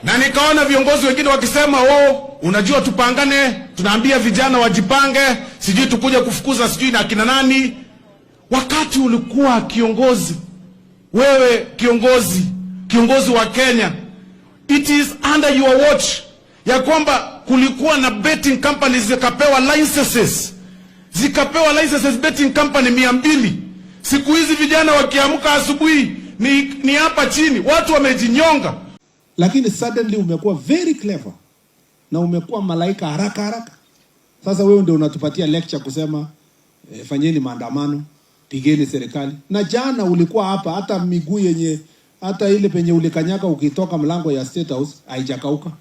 Na nikaona viongozi wengine wakisema, unajua tupangane, tunaambia vijana wajipange, sijui tukuja kufukuza sijui na kina nani. Wakati ulikuwa kiongozi, wewe kiongozi wa Kenya, it is under your watch ya kwamba kulikuwa na betting companies zikapewa licenses betting company 200. Siku hizi vijana wakiamka asubuhi ni hapa chini, watu wamejinyonga. Lakini suddenly umekuwa very clever na umekuwa malaika haraka. Sasa wewe ndio unatupatia lecture kusema fanyeni maandamano, pigeni serikali. Na jana ulikuwa hapa, hata miguu yenye hata ile penye ulikanyaka ukitoka mlango ya State House haijakauka.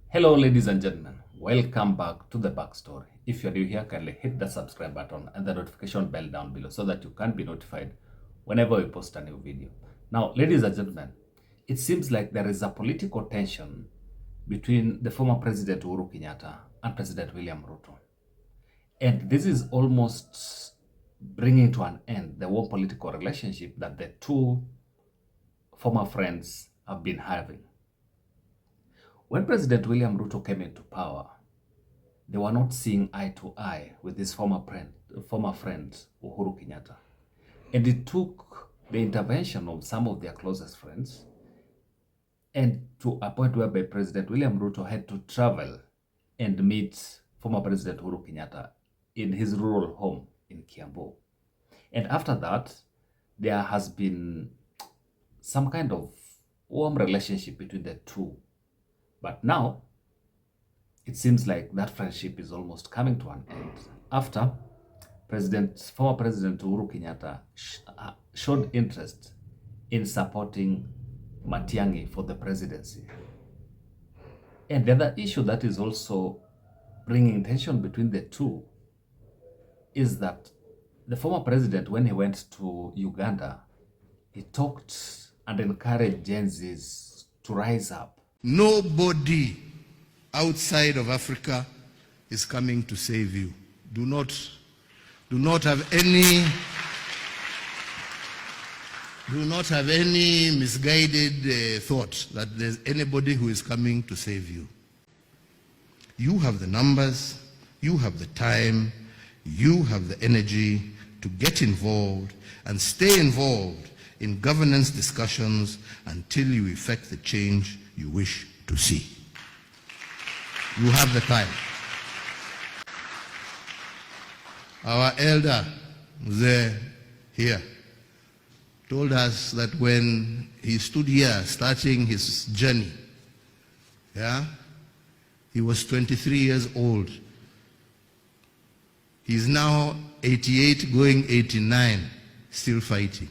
Hello ladies and gentlemen, welcome back to the backstory. If you're new here, kindly hit the subscribe button and the notification bell down below so that you can be notified whenever we post a new video. Now, ladies and gentlemen, it seems like there is a political tension between the former President Uhuru Kenyatta and President William Ruto. And this is almost bringing to an end the warm political relationship that the two former friends have been having. When President William Ruto came into power, they were not seeing eye to eye with his former friend Uhuru Kenyatta. And it took the intervention of some of their closest friends and to a point whereby President William Ruto had to travel and meet former President Uhuru Kenyatta in his rural home in Kiambu. And after that, there has been some kind of warm relationship between the two. But now, it seems like that friendship is almost coming to an end after former President Uhuru Kenyatta showed interest in supporting Matiang'i for the presidency. And the other issue that is also bringing tension between the two is that the former president, when he went to Uganda, he talked and encouraged Gen Zs to rise up. Nobody outside of Africa is coming to save you. Do not have any misguided thought that there's anybody who is coming to save you. You have the numbers, you have the time, you have the energy to get involved and stay involved in governance discussions until you effect the change you wish to see. You have the time. Our elder, Mzee here, told us that when he stood here starting his journey, he was 23 years old. He's now 88 going 89, still fighting.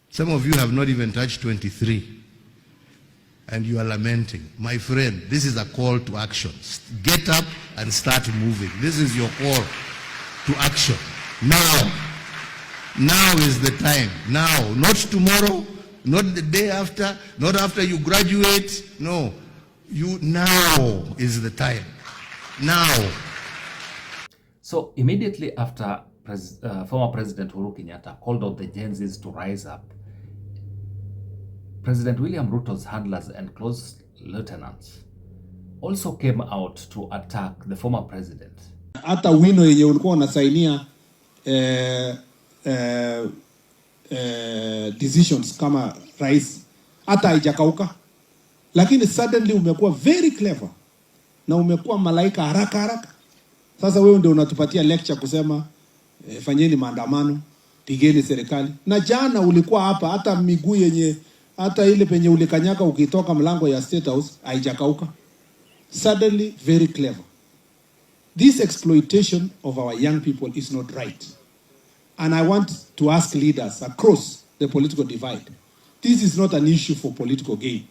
Some of you have not even touched 23 and you are lamenting. My friend, this is a call to action. Get up and start moving. This is your call to action. Now is the time. Now, not tomorrow, not the day after, not after you graduate. No, now is the time. Now. So immediately after former President Uhuru Kenyatta called out the Gen Zs to rise up, President William Ruto's handlers and close lieutenants also came out to attack the former president. Hata wino yenye ulikuwa unasainia decisions kama rais hata haijakauka. Lakini suddenly umekuwa very clever na umekuwa malaika haraka. Sasa wewe ndio unatupatia lecture kusema fanyeni maandamano, pigeni serikali. Na jana ulikuwa hapa, hata miguu yenye hata ile penye ulikanyaka ukitoka mlango ya State House haijakauka. Suddenly very clever. This exploitation of our young people is not right. And I want to ask leaders across the political divide. This is not an issue for political gain.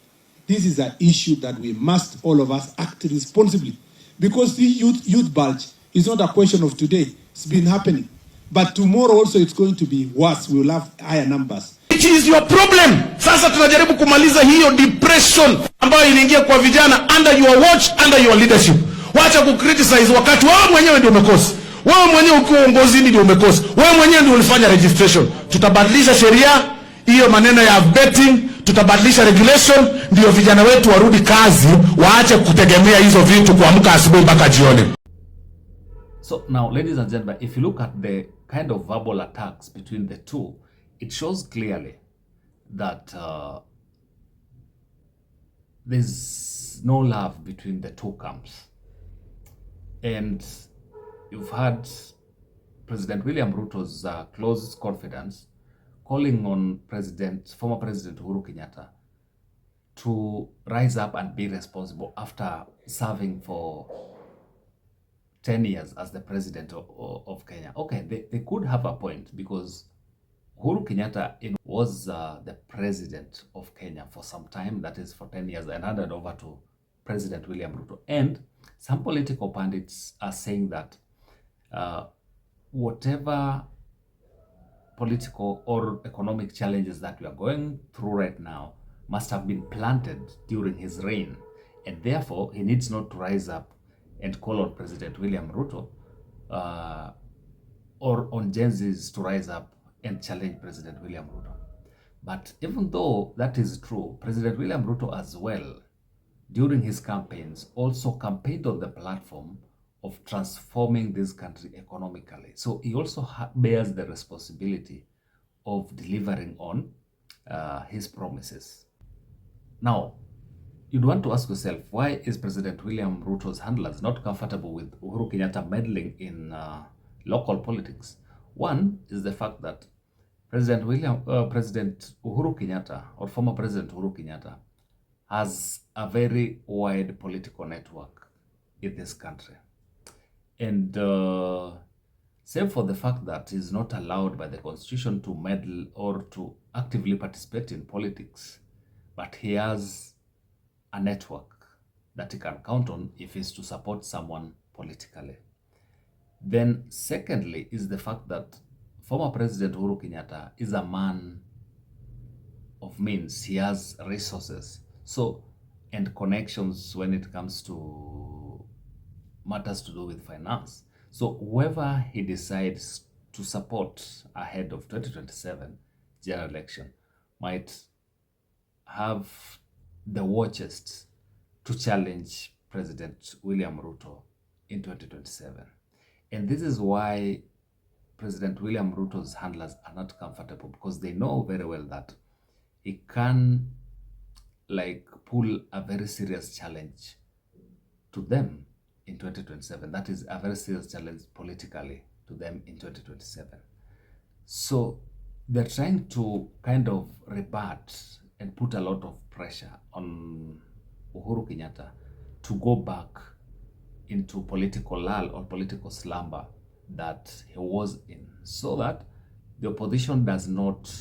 This is an issue that we must, all of us, act responsibly. Because the youth bulge is not a question of today. It's been happening. But tomorrow also it's going to be worse. We will have higher numbers. It is your problem. Sasa tunajaribu kumaliza hiyo depression ambayo inaingia kwa vijana under your watch, under your leadership. Wacha ku-criticize wakati wewe mwenyewe ndio umekosa. Wewe mwenyewe ukiwa uongozini ndio umekosa. Wewe mwenyewe ndio ulifanya registration. Tutabadilisha sheria hiyo maneno ya betting, tutabadilisha regulation ndio vijana wetu warudi kazi, waache kutegemea hizo vitu kuamka asubuhi mpaka jioni. So now, ladies and gentlemen, if you look at the kind of verbal attacks between the two, it shows clearly that there's no love between the two camps. And you've had President William Ruto's close confidants calling on former President Uhuru Kenyatta to rise up and be responsible after serving for 10 years as the president of Kenya. Okay, they could have a point, because Uhuru Kenyatta was the president of Kenya for some time, that is for 10 years, and handed over to President William Ruto. And some political pundits are saying that whatever political or economic challenges that we are going through right now must have been planted during his reign, and therefore he needs not to rise up and call on President William Ruto or on Gen Zs to rise up and challenge President William Ruto. But even though that is true, President William Ruto as well, during his campaigns, also campaigned on the platform of transforming this country economically. So he also bears the responsibility of delivering on his promises. Now, you'd want to ask yourself, why is President William Ruto's handlers not comfortable with Uhuru Kenyatta meddling in local politics? One is the fact that President Uhuru Kenyatta, or former President Uhuru Kenyatta, has a very wide political network in this country. And save for the fact that he's not allowed by the constitution to meddle or to actively participate in politics, but he has a network that he can count on if he's to support someone politically. Then secondly is the fact that former President Uhuru Kenyatta is a man of means. He has resources, and connections when it comes to matters to do with finance. So whoever he decides to support ahead of 2027 general election might have the war chest to challenge President William Ruto in 2027. And this is why President William Ruto's handlers are not comfortable, because they know very well that he can pull a very serious challenge to them in 2027. That is a very serious challenge politically to them in 2027. So they're trying to kind of rebut and put a lot of pressure on Uhuru Kenyatta to go back into political lull or political slumber that he was in, so that the opposition does not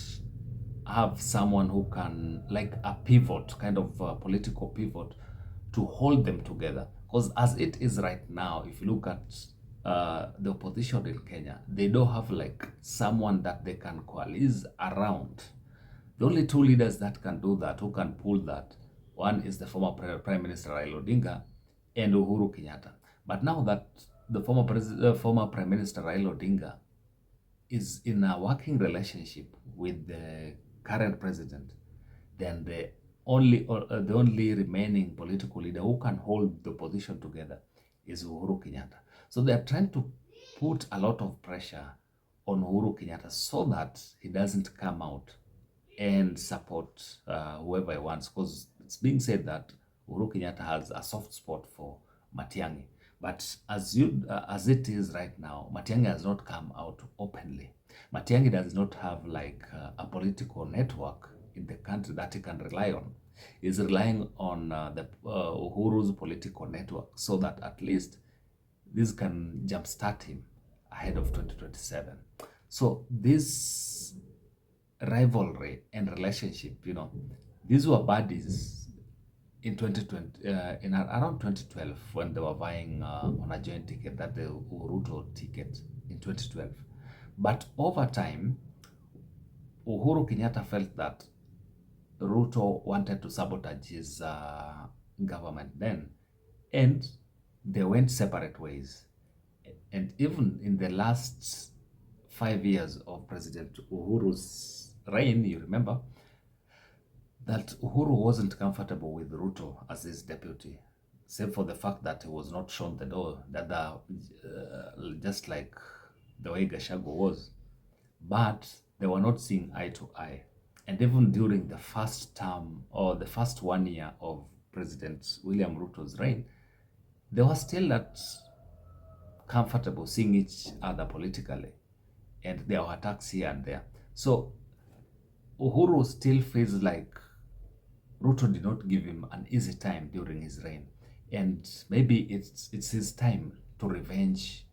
have someone who can, like a pivot, kind of a political pivot, to hold them together. Because as it is right now, if you look at the opposition in Kenya, they don't have someone that they can coalesce around. The only two leaders that can do that, who can pull that, one is the former Prime Minister Raila Odinga and Uhuru Kenyatta. But now that the former Prime Minister Raila Odinga is in a working relationship with the current president, then the only remaining political leader who can hold the opposition together is Uhuru Kenyatta. So they are trying to put a lot of pressure on Uhuru Kenyatta so that he doesn't come out and support whoever he wants, because it's being said that Uhuru Kenyatta has a soft spot for Matiang'i. But as it is right now, Matiang'i has not come out openly. Matiang'i does not have a political network in the country that he can rely on. He's relying on the Uhuru's political network, so that at least this can jumpstart him ahead of 2027. So this rivalry and relationship, these were buddies in 2020, in around 2012, when they were vying on a joint ticket, that the Ruto ticket in 2012. But over time, Uhuru Kenyatta felt that Ruto wanted to sabotage his government then, and they went separate ways. And even in the last 5 years of President Uhuru's reign, you remember, that Uhuru wasn't comfortable with Ruto as his deputy, save for the fact that he was not shown the door, just like the way Gachagua was. But they were not seeing eye to eye. And even during the first term or the first 1 year of President William Ruto's reign, they were still not comfortable seeing each other politically. And there were attacks here and there. So Uhuru still feels like Ruto did not give him an easy time during his reign. And maybe it's his time to revenge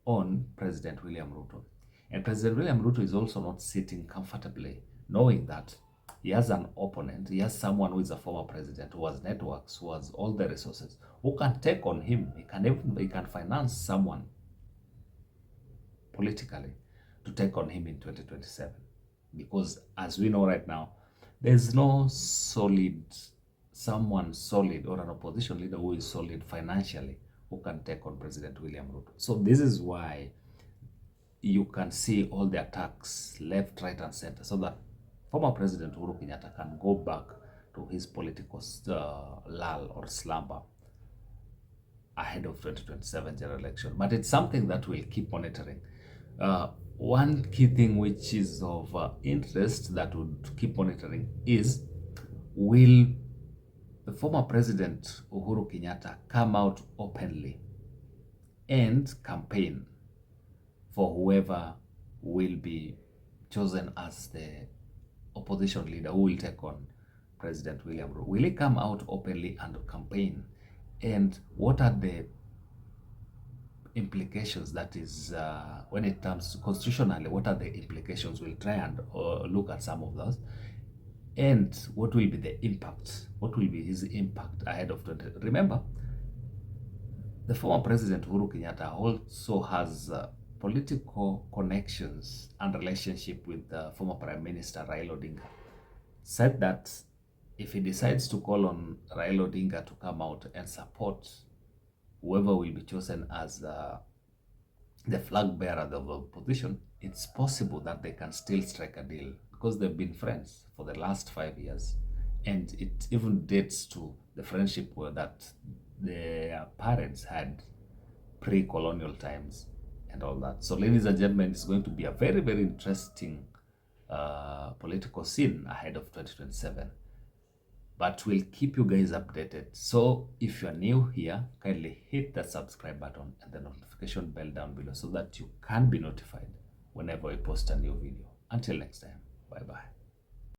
on President William Ruto. And President William Ruto is also not sitting comfortably, knowing that he has an opponent, he has someone who is a former president, who has networks, who has all the resources, who can take on him. He can finance someone politically to take on him in 2027. Because as we know right now, there's no someone solid or an opposition leader who is solid financially who can take on President William Ruto. So this is why you can see all the attacks left, right, and center, so that former President Uhuru Kenyatta can go back to his political lull or slumber ahead of 2027 general election. But it's something that we'll keep monitoring. One key thing which is of interest that we'll keep monitoring is, will the former President Uhuru Kenyatta come out openly and campaign for whoever will be chosen as the opposition leader who will take on President William Ruto? Will he come out openly and campaign? And what are the implications, that is, when it comes to constitutionally, what are the implications? We'll try and look at some of those. And what will be the impact? What will be his impact ahead of 20? Remember, the former President Uhuru Kenyatta also has political connections and relationship with the former Prime Minister Raila Odinga. Said that if he decides to call on Raila Odinga to come out and support whoever will be chosen as the flag bearer of the opposition, it's possible that they can still strike a deal, because they've been friends for the last 5 years. And it even dates to the friendship that their parents had pre-colonial times and all that. So ladies and gentlemen, it's going to be a very, very interesting political scene ahead of 2027. But we'll keep you guys updated. So if you're new here, kindly hit that subscribe button and the notification bell down below so that you can be notified whenever we post a new video. Until next time, bye-bye.